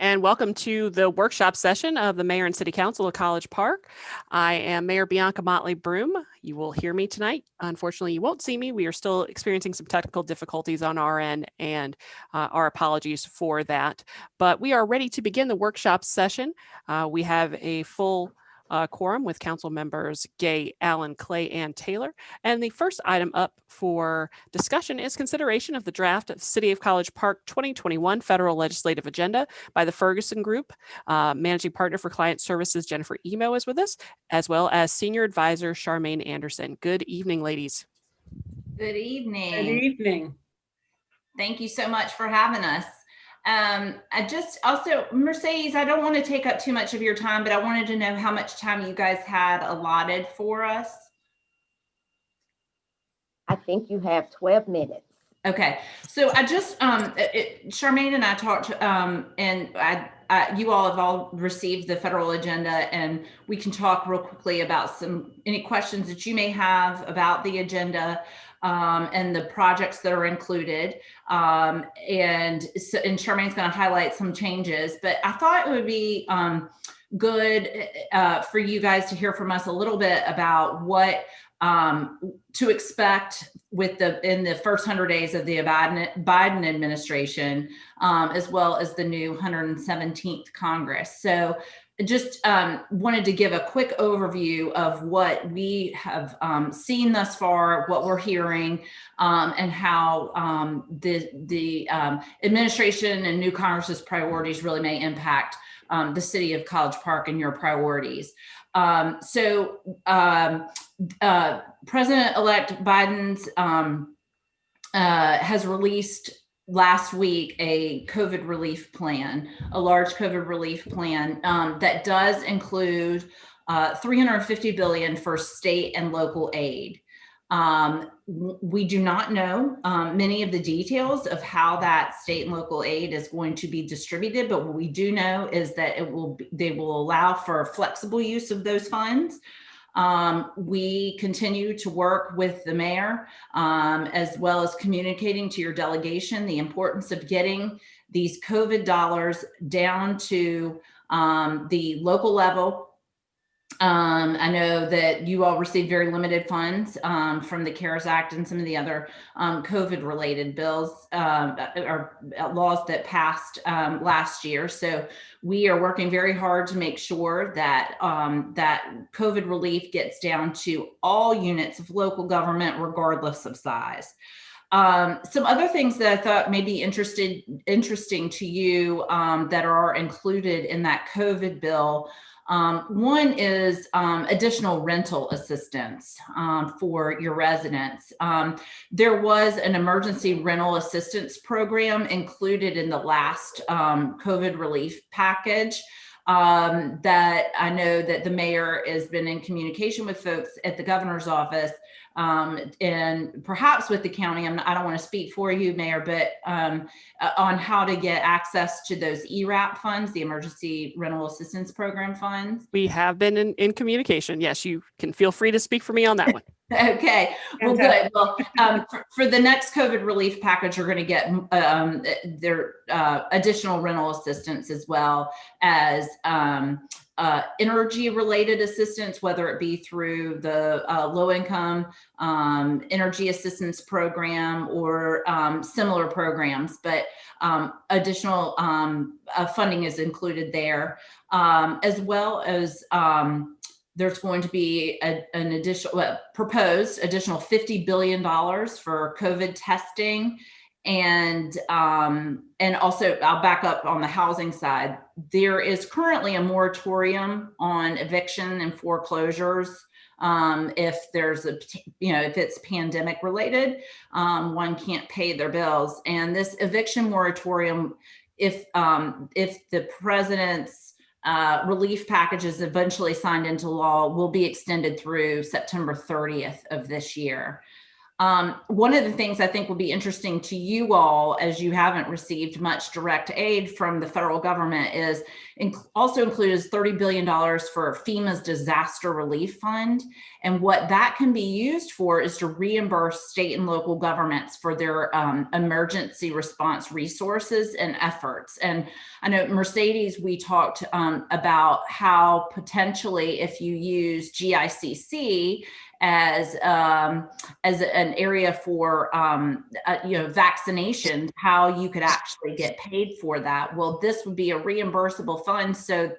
And welcome to the workshop session of the Mayor and City Council of College Park. I am Mayor Bianca Motley Broom. You will hear me tonight. Unfortunately, you won't see me. We are still experiencing some technical difficulties on our end, and our apologies for that. But we are ready to begin the workshop session. We have a full quorum with council members Gay, Allen, Clay, and Taylor. And the first item up for discussion is consideration of the draft of City of College Park 2021 federal legislative agenda by the Ferguson Group. Managing partner for client services Jennifer Emo is with us, as well as senior advisor Charmaine Anderson. Good evening, ladies. Good evening. Good evening. Thank you so much for having us. Mercedes, I don't want to take up too much of your time, but I wanted to know how much time you guys had allotted for us. I think you have 12 minutes. Okay, so I just, Charmaine and I talked, and you all have all received the federal agenda, and we can talk real quickly about any questions that you may have about the agenda and the projects that are included. And Charmaine's going to highlight some changes, but I thought it would be good for you guys to hear from us a little bit about what to expect in the first 100 days of the Biden administration, as well as the new 117th Congress. So just wanted to give a quick overview of what we have seen thus far, what we're hearing, and how the administration and new Congress's priorities really may impact the city of College Park and your priorities. President-elect Biden's has released last week a COVID relief plan, a large COVID relief plan that does include $350 billion for state and local aid. We do not know many of the details of how that state and local aid is going to be distributed, but what we do know is that they will allow for flexible use of those funds. We continue to work with the mayor, as well as communicating to your delegation the importance of getting these COVID dollars down to the local level. I know that you all received very limited funds from the CARES Act and some of the other COVID-related bills or laws that passed last year. So we are working very hard to make sure that that COVID relief gets down to all units of local government, regardless of size. Some other things that I thought may be interesting to you that are included in that COVID bill. One is additional rental assistance for your residents. There was an emergency rental assistance program included in the last COVID relief package that I know that the mayor has been in communication with folks at the governor's office and perhaps with the county. I don't want to speak for you, Mayor, but on how to get access to those ERAP funds, the Emergency Rental Assistance Program funds. We have been in communication. Yes, you can feel free to speak for me on that one. Okay, well, good. Well, for the next COVID relief package, you're going to get their additional rental assistance, as well as energy-related assistance, whether it be through the low-income energy assistance program or similar programs, but additional funding is included there, as well as there's going to be an additional proposed additional $50 billion for COVID testing. And also, I'll back up on the housing side. There is currently a moratorium on eviction and foreclosures. If there's if it's pandemic related, one can't pay their bills. And this eviction moratorium, if the president's relief package is eventually signed into law, will be extended through September 30th of this year. One of the things I think will be interesting to you all, as you haven't received much direct aid from the federal government, is also includes $30 billion for FEMA's disaster relief fund. And what that can be used for is to reimburse state and local governments for their emergency response resources and efforts. And I know, Mercedes, we talked about how potentially if you use GICC as an area for vaccination, how you could actually get paid for that. Well, this would be a reimbursable fund, so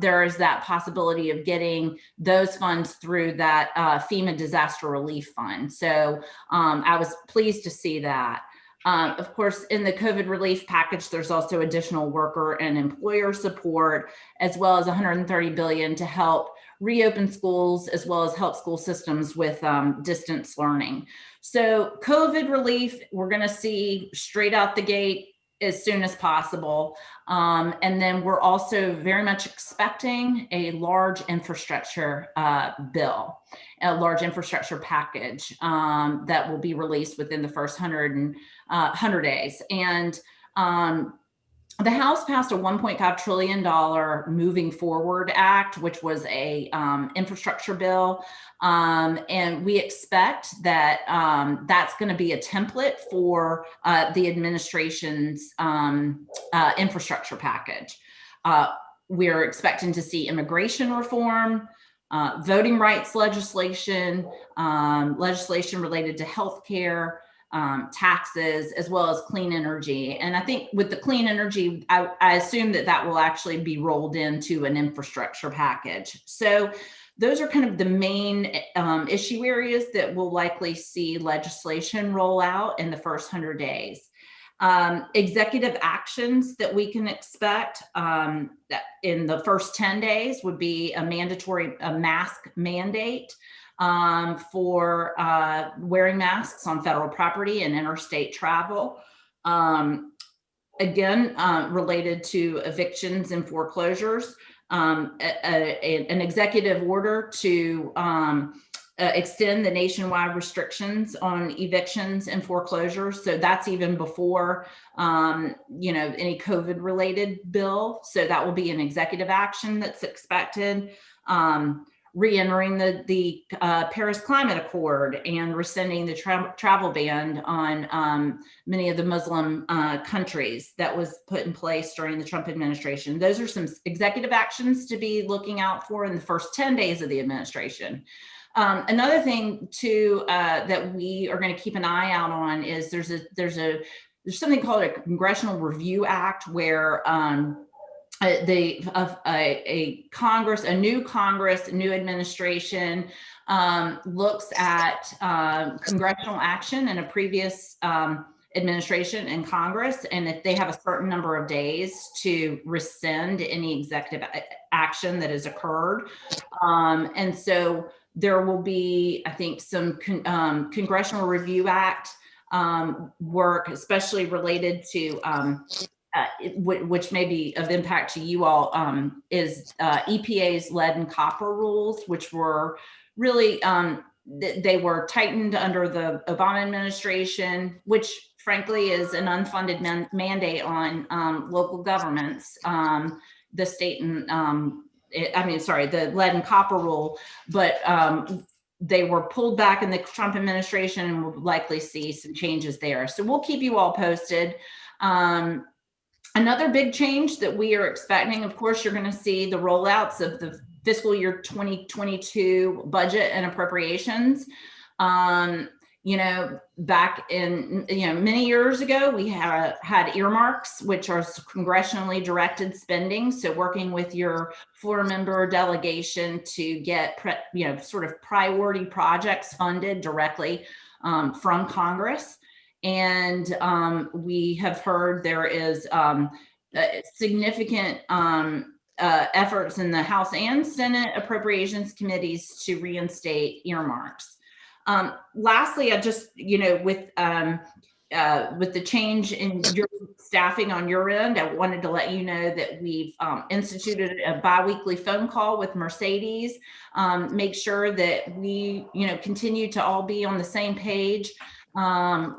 there is that possibility of getting those funds through that FEMA disaster relief fund. So I was pleased to see that. Of course, in the COVID relief package, there's also additional worker and employer support, as well as $130 billion to help reopen schools, as well as help school systems with distance learning. So COVID relief, we're going to see straight out the gate as soon as possible. And then we're also very much expecting a large infrastructure bill, a large infrastructure package that will be released within the first 100 days. And the House passed a $1.5 trillion Moving Forward Act, which was a infrastructure bill. And we expect that that's going to be a template for the administration's infrastructure package. We're expecting to see immigration reform, voting rights legislation, legislation related to healthcare, taxes, as well as clean energy. And I think with the clean energy, I assume that will actually be rolled into an infrastructure package. So those are kind of the main issue areas that will likely see legislation roll out in the first 100 days. Executive actions that we can expect that in the first 10 days would be a mask mandate for wearing masks on federal property and interstate travel. Again, related to evictions and foreclosures, an executive order to extend the nationwide restrictions on evictions and foreclosures. So that's even before, any COVID related bill. So that will be an executive action that's expected. Re-entering the Paris Climate Accord and rescinding the travel ban on many of the Muslim countries that was put in place during the Trump administration. Those are some executive actions to be looking out for in the first 10 days of the administration. Another thing too that we are going to keep an eye out on is there's something called a Congressional Review Act, where new administration looks at congressional action in a previous administration in Congress, and if they have a certain number of days to rescind any executive action that has occurred. And so there will be, I think, some Congressional Review Act work, especially related to which may be of impact to you all, is EPA's lead and copper rules, which were really, they were tightened under the Obama administration, which frankly is an unfunded mandate on local governments, the state and, the lead and copper rule, but they were pulled back in the Trump administration, and we'll likely see some changes there. So we'll keep you all posted. Another big change that we are expecting, of course, you're going to see the rollouts of the fiscal year 2022 budget and appropriations. Back in, many years ago, we had earmarks, which are congressionally directed spending. So working with your floor member delegation to get, sort of priority projects funded directly from Congress. And we have heard there is significant efforts in the House and Senate Appropriations Committees to reinstate earmarks. Lastly, I just, with with the change in your staffing on your end, I wanted to let you know that we've instituted a biweekly phone call with Mercedes. Make sure that we, continue to all be on the same page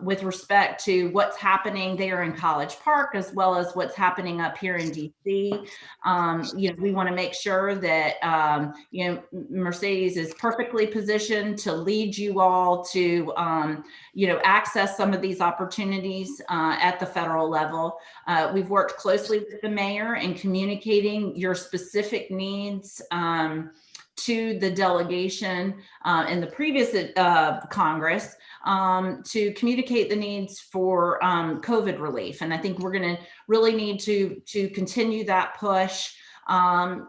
with respect to what's happening there in College Park, as well as what's happening up here in DC. We want to make sure that, Mercedes is perfectly positioned to lead you all to, access some of these opportunities at the federal level. We've worked closely with the mayor in communicating your specific needs to the delegation in the previous Congress to communicate the needs for COVID relief. And I think we're going to really need to continue that push,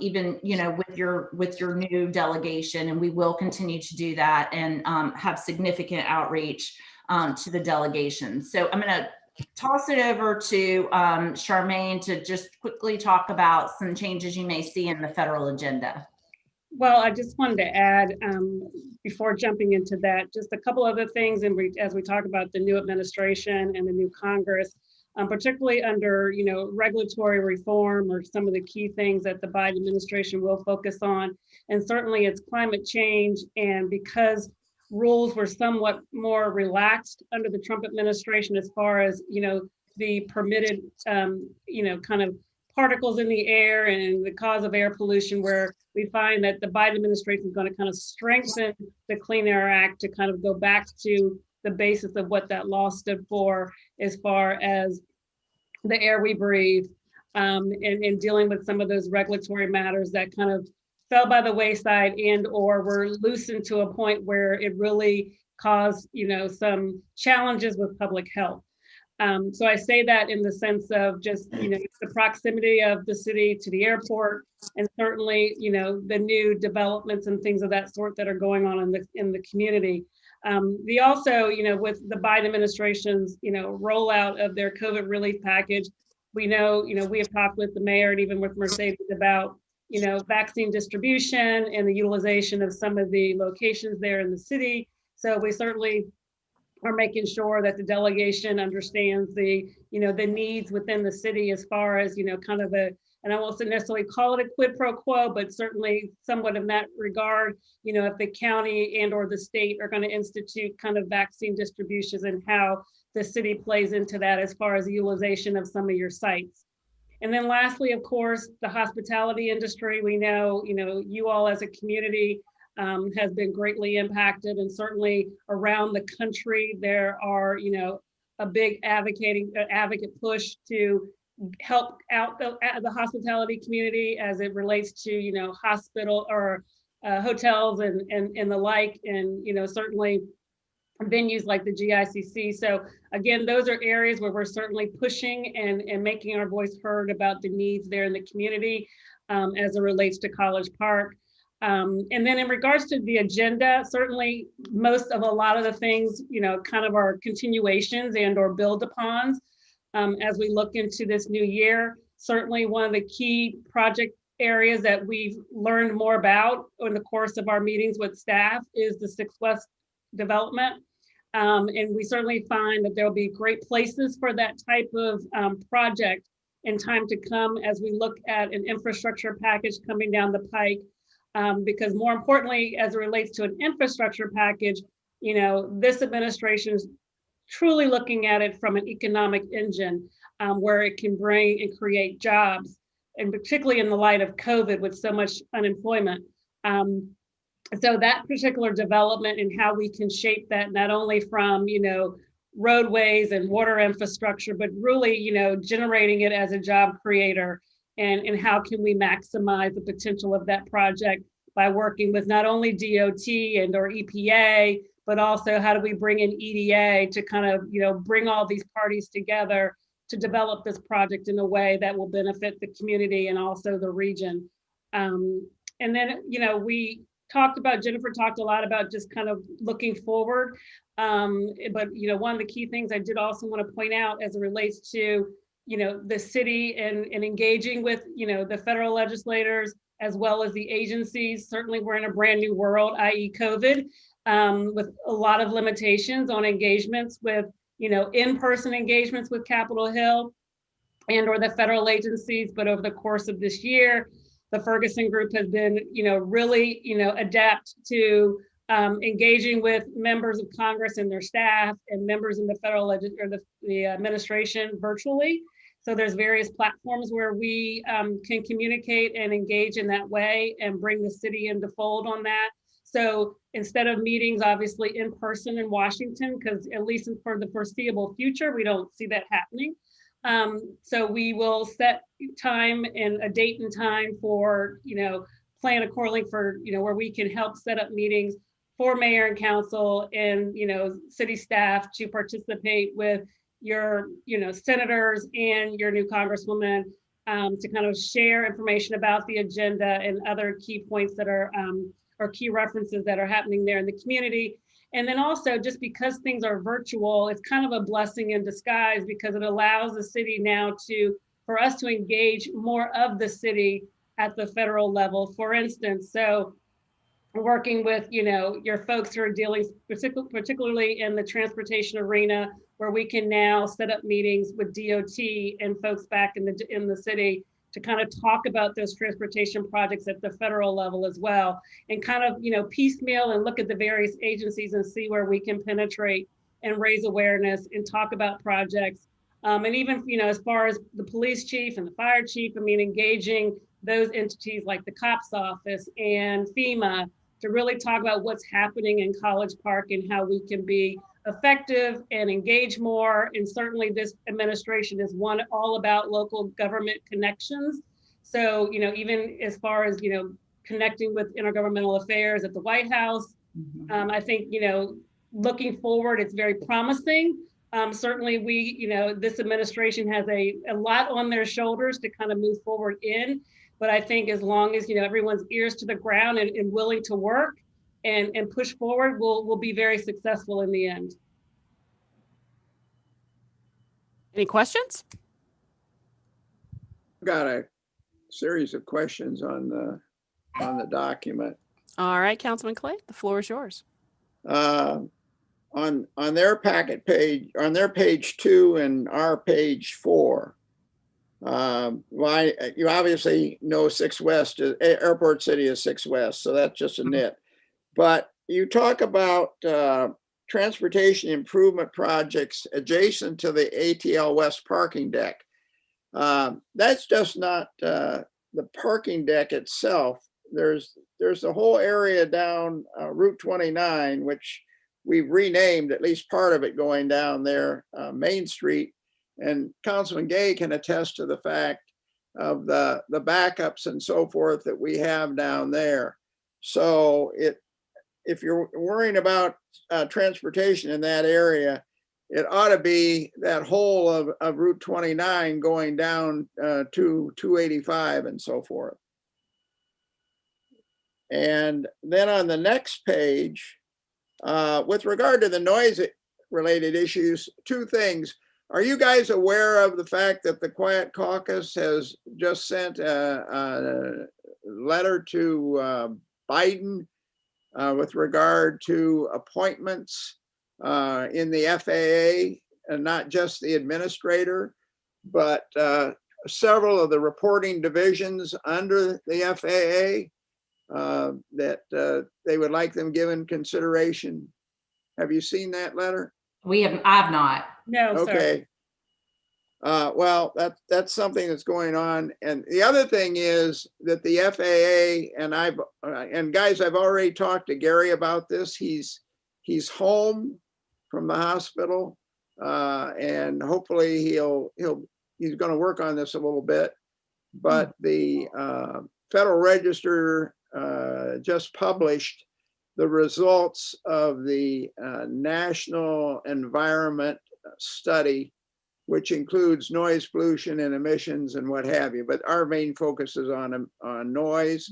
even, with your new delegation, and we will continue to do that and have significant outreach to the delegation. So I'm going to toss it over to Charmaine to just quickly talk about some changes you may see in the federal agenda. Well, I just wanted to add, before jumping into that, just a couple other things, and as we talk about the new administration and the new Congress, particularly under, regulatory reform or some of the key things that the Biden administration will focus on. And certainly it's climate change. And because rules were somewhat more relaxed under the Trump administration as far as, the permitted, kind of particles in the air and the cause of air pollution, where we find that the Biden administration is going to kind of strengthen the Clean Air Act to kind of go back to the basis of what that law stood for as far as the air we breathe, and dealing with some of those regulatory matters that kind of fell by the wayside and or were loosened to a point where it really caused, some challenges with public health. So I say that in the sense of just, the proximity of the city to the airport, and certainly, the new developments and things of that sort that are going on in the community. We also, with the Biden administration's, rollout of their COVID relief package, we know, we have talked with the mayor and even with Mercedes about, vaccine distribution and the utilization of some of the locations there in the city. So we certainly are making sure that the delegation understands the, the needs within the city as far as, kind of and I won't necessarily call it a quid pro quo, but certainly somewhat in that regard, if the county and or the state are going to institute kind of vaccine distributions and how the city plays into that as far as the utilization of some of your sites. And then lastly, of course, the hospitality industry. We know, you all as a community has been greatly impacted, and certainly around the country, there are, a big advocate push to help out the hospitality community as it relates to, hospital or hotels and the like, and, certainly venues like the GICC. So again, those are areas where we're certainly pushing and making our voice heard about the needs there in the community as it relates to College Park. And then in regards to the agenda, certainly most of a lot of the things, kind of are continuations and or build upons as we look into this new year. Certainly one of the key project areas that we've learned more about in the course of our meetings with staff is the 6 West development. And we certainly find that there'll be great places for that type of project in time to come as we look at an infrastructure package coming down the pike. Because more importantly, as it relates to an infrastructure package, this administration is truly looking at it from an economic engine where it can bring and create jobs, and particularly in the light of COVID with so much unemployment. So that particular development and how we can shape that, not only from, roadways and water infrastructure, but really, generating it as a job creator. And how can we maximize the potential of that project by working with not only DOT and or EPA, but also how do we bring in EDA to kind of, bring all these parties together to develop this project in a way that will benefit the community and also the region. And then, Jennifer talked a lot about just kind of looking forward. But, one of the key things I did also want to point out as it relates to the city and engaging with, the federal legislators as well as the agencies. Certainly we're in a brand new world, i.e. COVID, with a lot of limitations on engagements with in-person engagements with Capitol Hill and or the federal agencies. But over the course of this year, the Ferguson Group has been, really, adapt to engaging with members of Congress and their staff and members in the federal or the administration virtually. So there's various platforms where we can communicate and engage in that way and bring the city into fold on that. So instead of meetings, obviously in person in Washington, because at least for the foreseeable future, we don't see that happening. So we will set time and a date and time for, plan accordingly for, where we can help set up meetings for mayor and council and, city staff to participate with your, senators and your new congresswoman to kind of share information about the agenda and other key points that are, or key references that are happening there in the community. And then also, just because things are virtual, it's kind of a blessing in disguise because it allows the city now for us to engage more of the city at the federal level. For instance, so working with, your folks who are dealing particularly in the transportation arena, where we can now set up meetings with DOT and folks back in the city to kind of talk about those transportation projects at the federal level as well, and kind of, piecemeal and look at the various agencies and see where we can penetrate and raise awareness and talk about projects. And even, as far as the police chief and the fire chief, engaging those entities like the COPS office and FEMA to really talk about what's happening in College Park and how we can be effective and engage more. And certainly this administration is all about local government connections. So, even as far as, connecting with intergovernmental affairs at the White House, I think, looking forward, it's very promising. Certainly this administration has a lot on their shoulders to kind of move forward in. But I think as long as, everyone's ears to the ground and willing to work and push forward, we'll be very successful in the end. Any questions? Got a series of questions on the document. All right, Councilman Clay, the floor is yours. On their packet page, on their page 2 and our page 4, you obviously know 6 West, Airport City is 6 West, so that's just a nit. But you talk about transportation improvement projects adjacent to the ATL West parking deck. That's just not the parking deck itself. There's a whole area down Route 29, which we've renamed, at least part of it going down there, Main Street. And Councilman Gay can attest to the fact of the backups and so forth that we have down there. So if you're worrying about transportation in that area, it ought to be that whole of Route 29 going down to 285 and so forth. And then on the next page, with regard to the noise related issues, 2 things. Are you guys aware of the fact that the Quiet Caucus has just sent a letter to Biden with regard to appointments in the FAA, and not just the administrator, but several of the reporting divisions under the FAA that they would like them given consideration? Have you seen that letter? I've not. No, sir. Okay. Well, that's something that's going on. And the other thing is that the FAA, and guys, I've already talked to Gary about this. He's home from the hospital, and hopefully he's going to work on this a little bit. But the Federal Register just published the results of the National Environment Study, which includes noise pollution and emissions and what have you. But our main focus is on noise.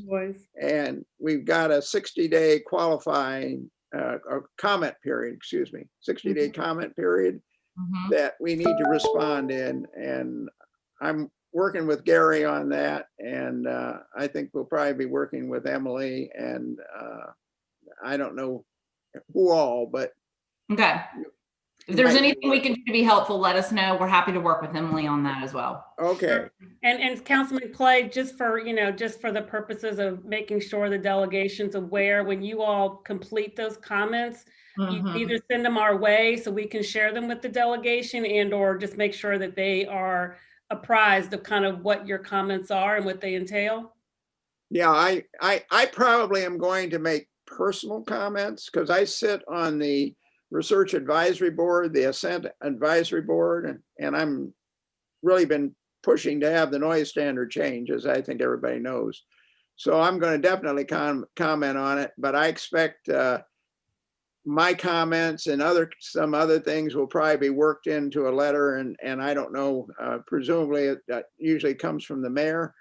And we've got a 60-day qualifying or comment period, 60-day comment period that we need to respond in. And I'm working with Gary on that. And I think we'll probably be working with Emily and I don't know who all, but Okay. If there's Right. anything we can do to be helpful, let us know. We're happy to work with Emily on that as well. Okay, And Councilman Clay, just for, just for the purposes of making sure the delegation's aware, when you all complete those comments, you Mhm. either send them our way so we can share them with the delegation and/or just make sure that they are apprised of kind of what your comments are and what they entail. yeah, I probably am going to make personal comments because I sit on the Research Advisory Board, the Ascent Advisory Board, and I'm really been pushing to have the noise standard change, as I think everybody knows. So I'm going to definitely comment on it, but I expect my comments and some other things will probably be worked into a letter, and I don't know, presumably it usually comes from the mayor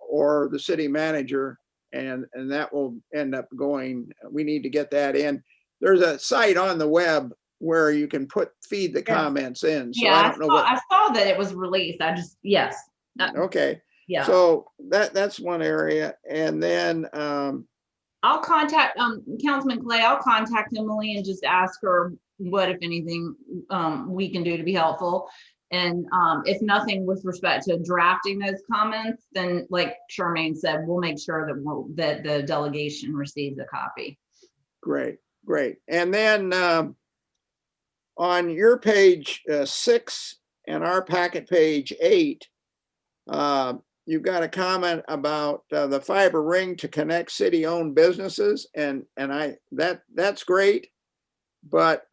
or the city manager, and that will end up going. We need to get that in. There's a site on the web where you can feed the Yeah. comments in. So Yeah, I don't know what. I saw that it was released. Yes. Okay, Yeah. so that's one area, and then I'll contact Councilman Clay. I'll contact Emily and just ask her what, if anything, we can do to be helpful. And if nothing with respect to drafting those comments, then like Charmaine said, we'll make sure that the delegation receives a copy. great, and then on your page 6 and our packet page 8, you've got a comment about the fiber ring to connect city-owned businesses, and that's great. But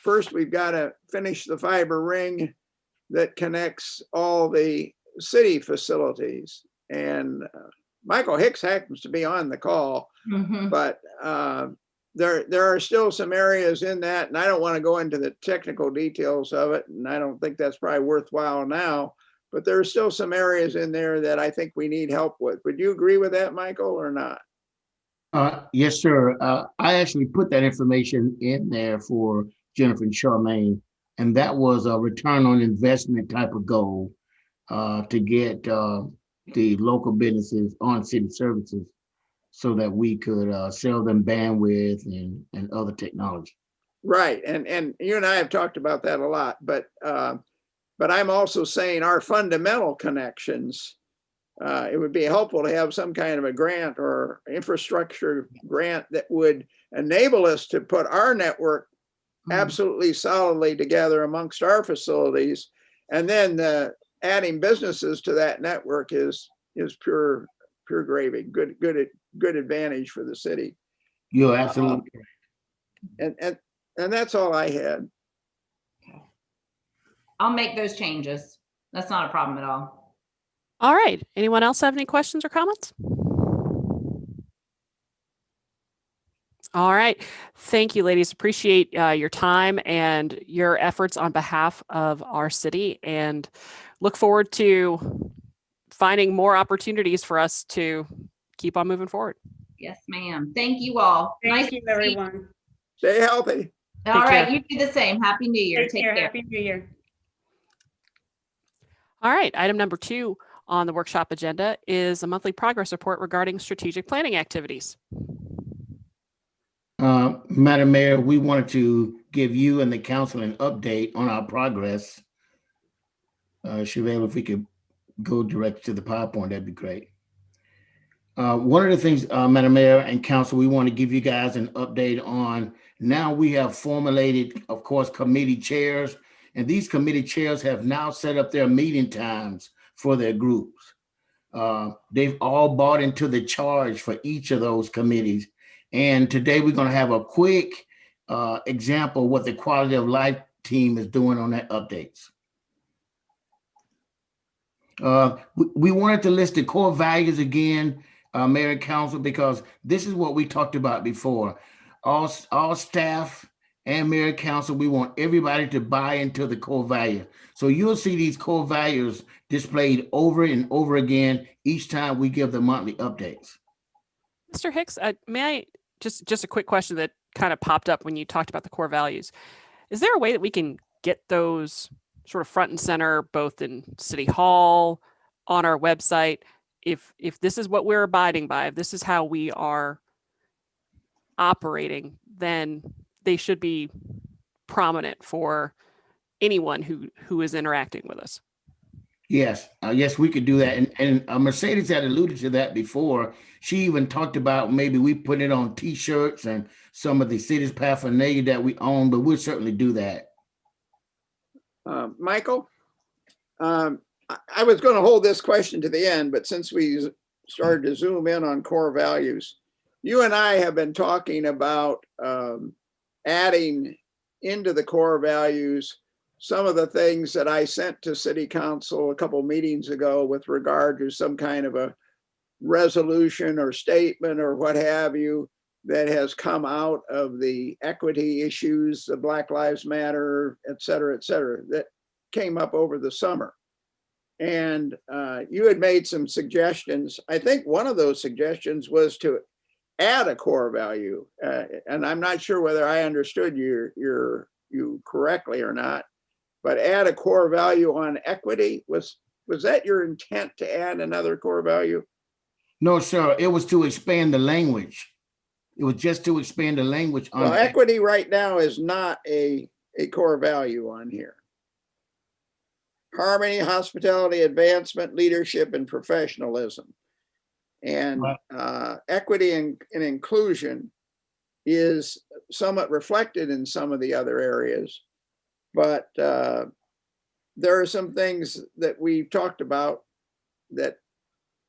first, we've got to finish the fiber ring that connects all the city facilities. And Michael Hicks happens to be on the call, Mhm. but there are still some areas in that, and I don't want to go into the technical details of it, and I don't think that's probably worthwhile now. But there are still some areas in there that I think we need help with. Would you agree with that, Michael, or not? Yes, sir. I actually put that information in there for Jennifer and Charmaine, and that was a return on investment type of goal to get the local businesses on city services so that we could sell them bandwidth and other technology. Right, and you and I have talked about that a lot, but I'm also saying our fundamental connections, it would be helpful to have some kind of a grant or infrastructure grant that would enable us to put our network absolutely solidly together amongst our facilities. And then adding businesses to that network is pure gravy, good advantage for the city. You're absolutely correct. And that's all I had. I'll make those changes. That's not a problem at all. All right. Anyone else have any questions or comments? All right. Thank you, ladies. Appreciate your time and your efforts on behalf of our city, and look forward to finding more opportunities for us to keep on moving forward. Yes, ma'am. Thank you all. Nice Thank you, to see everyone. Stay healthy. All Take right, care. you do the same. Happy New Year. Take care. Happy New Year. All right. Item number 2 on the workshop agenda is a monthly progress report regarding strategic planning activities. Madam Mayor, we wanted to give you and the council an update on our progress. Chevelle, if we could go direct to the PowerPoint, that'd be great. One of the things, Madam Mayor and council, we want to give you guys an update on. Now we have formulated, of course, committee chairs, and these committee chairs have now set up their meeting times for their groups. They've all bought into the charge for each of those committees. And today we're going to have a quick example of what the quality of life team is doing on their updates. We wanted to list the core values again, Mayor and Council, because this is what we talked about before. All staff and Mayor and Council, we want everybody to buy into the core value. So you'll see these core values displayed over and over again each time we give the monthly updates. Mr. Hicks, may I just a quick question that kind of popped up when you talked about the core values. Is there a way that we can get those sort of front and center, both in City Hall, on our website? If this is what we're abiding by, if this is how we are operating, then they should be prominent for anyone who is interacting with us. Yes, yes, we could do that. And Mercedes had alluded to that before. She even talked about maybe we put it on T-shirts and some of the city's paraphernalia that we own, but we'll certainly do that. Michael, I was going to hold this question to the end, but since we started to zoom in on core values, you and I have been talking about adding into the core values some of the things that I sent to City Council a couple meetings ago with regard to some kind of a resolution or statement or what have you that has come out of the equity issues, the Black Lives Matter, et cetera, that came up over the summer. And you had made some suggestions. I think one of those suggestions was to add a core value. And I'm not sure whether I understood you correctly or not, but add a core value on equity. Was that your intent, to add another core value? No, sir. It was to expand the language. It was just to expand the language on Well, equity right now is not a core value on here. Harmony, hospitality, advancement, leadership, and professionalism. And equity and inclusion is somewhat reflected in some of the other areas. But there are some things that we've talked about that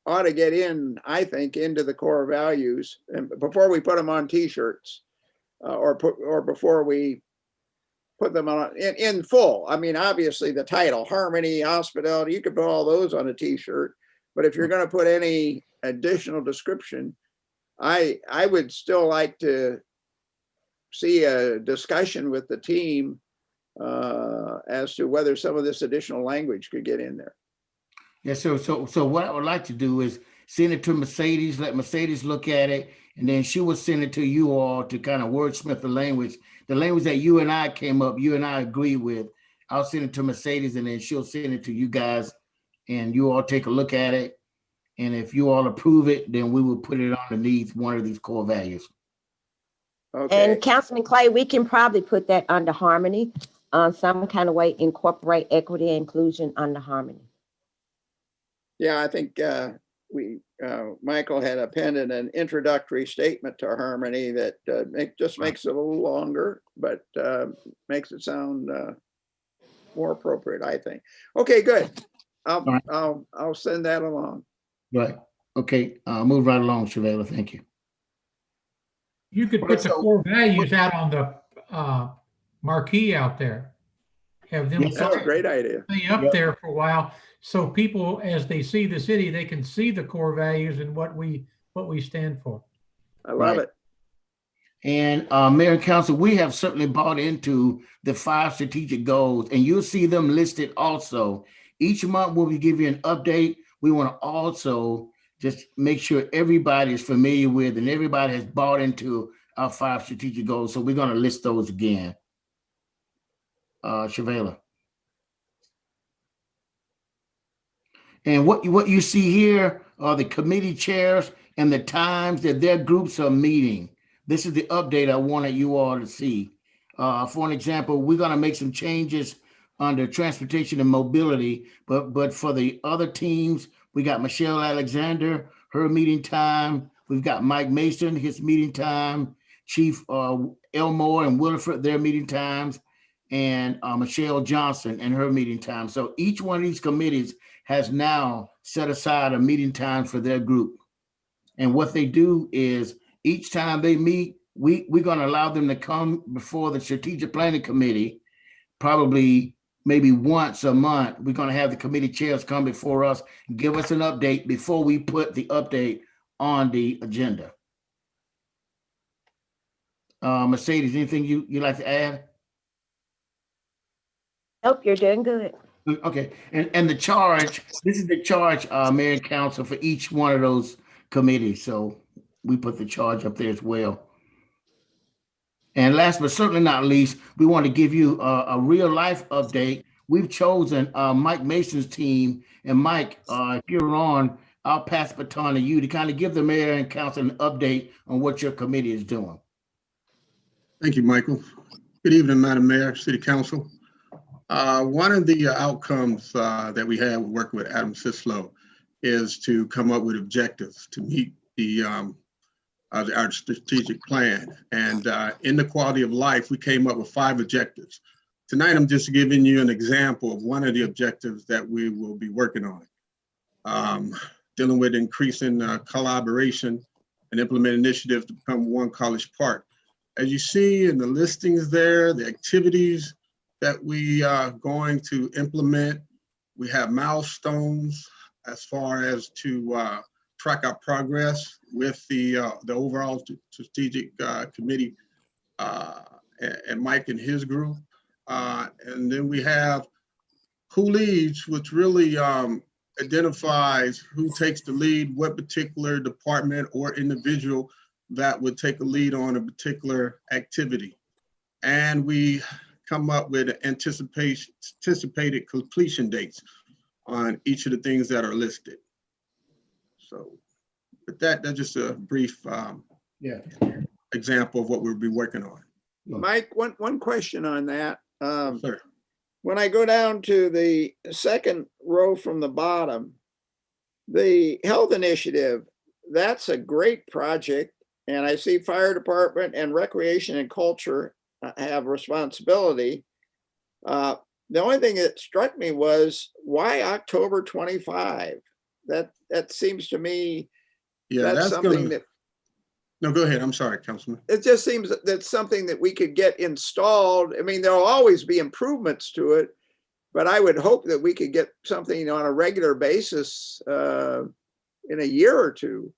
ought to get in, I think, into the core values, and before we put them on T-shirts, or before we put them on in full. I mean, obviously the title, harmony, hospitality, you could put all those on a T-shirt, but if you're going to put any additional description, I would still like to see a discussion with the team as to whether some of this additional language could get in there. Yeah, so what I would like to do is send it to Mercedes, let Mercedes look at it, and then she will send it to you all to kind of wordsmith the language that you and I came up, you and I agree with. I'll send it to Mercedes, and then she'll send it to you guys, and you all take a look at it. And if you all approve it, then we will put it underneath one of these core values. Okay. And Councilman Clay, we can probably put that under harmony, some kind of way, incorporate equity and inclusion under harmony. Yeah, I think Michael had appended an introductory statement to harmony that just makes it a little longer, but makes it sound more appropriate, I think. Okay, good. I'll send that along. Right. Okay. Move right along, Shavela. Thank you. You could put the core values out on the marquee out there. Have them Yes, That's a great idea. stay up there for a while, so people, as they see the city, they can see the core values and what we stand for. I love it. And Mayor and Council, we have certainly bought into the 5 strategic goals, and you'll see them listed also. Each month we'll be giving you an update. We want to also just make sure everybody is familiar with and everybody has bought into our 5 strategic goals. So we're going to list those again. Shavela. And what you see here are the committee chairs and the times that their groups are meeting. This is the update I wanted you all to see. For an example, we're going to make some changes under transportation and mobility, but for the other teams, we got Michelle Alexander, her meeting time. We've got Mike Mason, his meeting time, Chief Elmore and Williford, their meeting times, and Michelle Johnson and her meeting time. So each one of these committees has now set aside a meeting time for their group. And what they do is each time they meet, we're going to allow them to come before the strategic planning committee, probably maybe once a month. We're going to have the committee chairs come before us and give us an update before we put the update on the agenda. Mercedes, anything you'd like to add? Nope, you're doing good. Okay, and the charge, this is the charge, Mayor and Council, for each one of those committees. So we put the charge up there as well. And last but certainly not least, we want to give you a real life update. We've chosen Mike Mason's team. And Mike, if you're on, I'll pass the baton to you to kind of give the mayor and council an update on what your committee is doing. Thank you, Michael. Good evening, Madam Mayor, City Council. One of the outcomes that we have working with Adam Sislo is to come up with objectives to meet our strategic plan. And in the quality of life, we came up with 5 objectives. Tonight, I'm just giving you an example of one of the objectives that we will be working on. Dealing with increasing collaboration and implement initiatives to become One College Park. As you see in the listings there, the activities that we are going to implement, we have milestones as far as to track our progress with the overall strategic committee and Mike and his group. And then we have who leads, which really identifies who takes the lead, what particular department or individual that would take a lead on a particular activity. And we come up with anticipated completion dates on each of the things that are listed. So with that's just a brief example of what we'll be working on. Mike, one question on that. Sir. When I go down to the second row from the bottom, the health initiative, that's a great project. And I see fire department and recreation and culture have responsibility. The only thing that struck me was why October 25? That seems to me, that's something that. No, go ahead. I'm sorry, Councilman. It just seems that that's something that we could get installed. I mean, there'll always be improvements to it, but I would hope that we could get something on a regular basis in a year or two.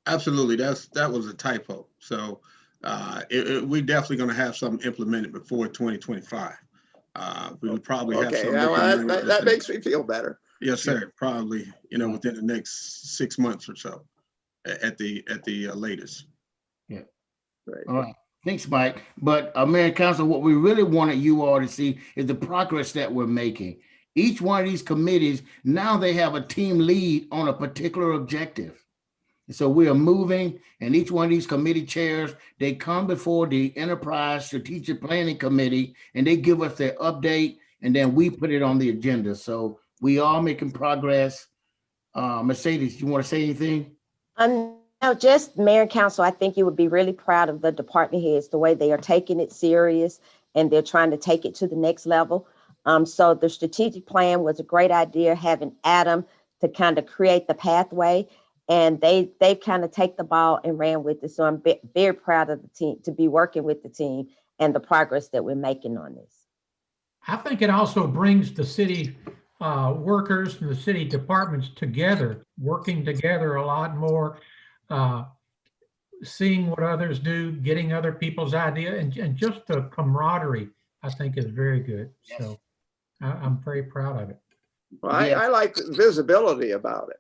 Absolutely, that was a typo. So we're definitely going to have something implemented before 2025 we would probably have okay. something. That makes me feel better. Yes, sir. Probably, within the next 6 months or so, at the latest. Yeah. Right. All right. Thanks, Mike. But Mayor and Council, what we really wanted you all to see is the progress that we're making. Each one of these committees, now they have a team lead on a particular objective. So we are moving, and each one of these committee chairs, they come before the Enterprise Strategic Planning Committee, and they give us their update, and then we put it on the agenda. So we are making progress. Mercedes, you want to say anything? No, just Mayor and Council, I think you would be really proud of the department heads, the way they are taking it serious, and they're trying to take it to the next level. So the strategic plan was a great idea, having Adam to kind of create the pathway. And they kind of take the ball and ran with it. So I'm very proud of the team to be working with the team and the progress that we're making on this. I think it also brings the city workers and the city departments together, working together a lot more, seeing what others do, getting other people's idea, and just the camaraderie, I think, is very good. Yes. So I'm very proud of it. Well, I like the visibility about it.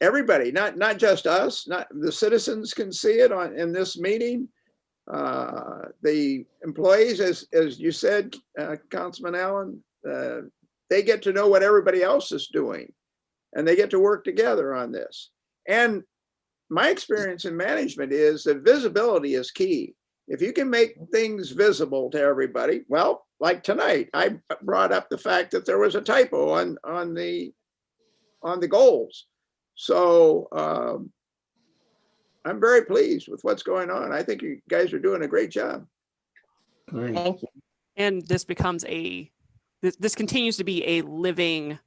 Everybody, not just us, not the citizens can see it in this meeting. The employees, as you said, Councilman Allen, they get to know what everybody else is doing, and they get to work together on this. And my experience in management is that visibility is key. If you can make things visible to everybody, well, like tonight, I brought up the fact that there was a typo on the goals. So I'm very pleased with what's going on. I think you guys are doing a great job. Great. Thank you. And this becomes this continues to be a living,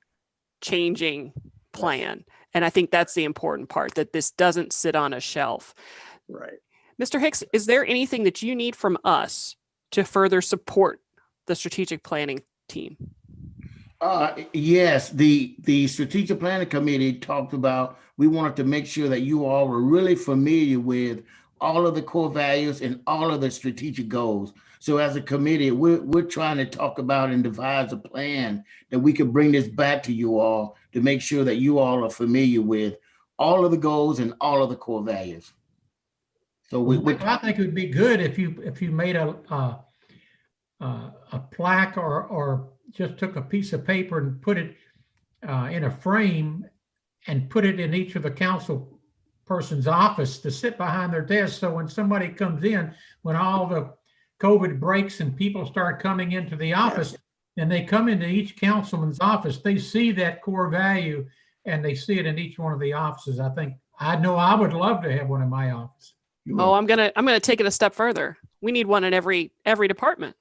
changing plan. And I think that's the important part, that this doesn't sit on a shelf. Right. Mr. Hicks, is there anything that you need from us to further support the strategic planning team? Yes, the Strategic Planning Committee talked about, we wanted to make sure that you all were really familiar with all of the core values and all of the strategic goals. So as a committee, we're trying to talk about and devise a plan that we could bring this back to you all to make sure that you all are familiar with all of the goals and all of the core values. So I think it would be good if you made a plaque or just took a piece of paper and put it in a frame and put it in each of the council person's office to sit behind their desk. So when somebody comes in, when all the COVID breaks and people start coming into the office and they come into each councilman's office, they see that core value and they see it in each one of the offices. I know I would love to have one in my office. Oh, I'm gonna take it a step further. We need one in every department.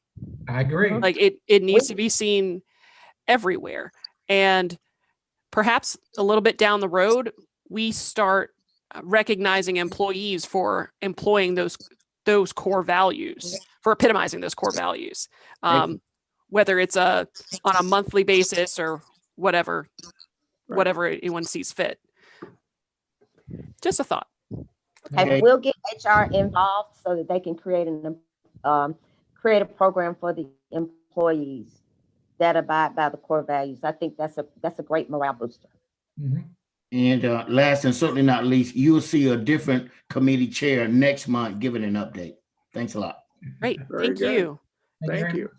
I agree. Like it needs to be seen everywhere. And perhaps a little bit down the road, we start recognizing employees for employing those core values, for epitomizing those core values. Whether it's on a monthly basis or whatever anyone sees fit. Just a thought. And we'll get HR involved so that they can create a program for the employees that abide by the core values. I think that's a great morale booster. Mm-hmm. And last and certainly not least, you'll see a different committee chair next month giving an update. Thanks a lot. Great. Very Thank good. you. Thank you.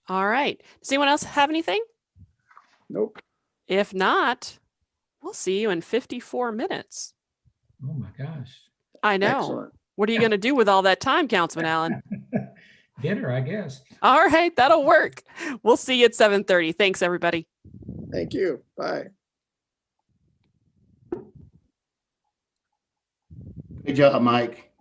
All right. Does anyone else have anything? Nope. If not, we'll see you in 54 minutes. Oh my gosh. I know. Excellent. What are you going to do with all that time, Councilman Allen? Dinner, I guess. All right, that'll work. We'll see you at 7:30. Thanks, everybody. Thank you. Bye. Good job, Mike.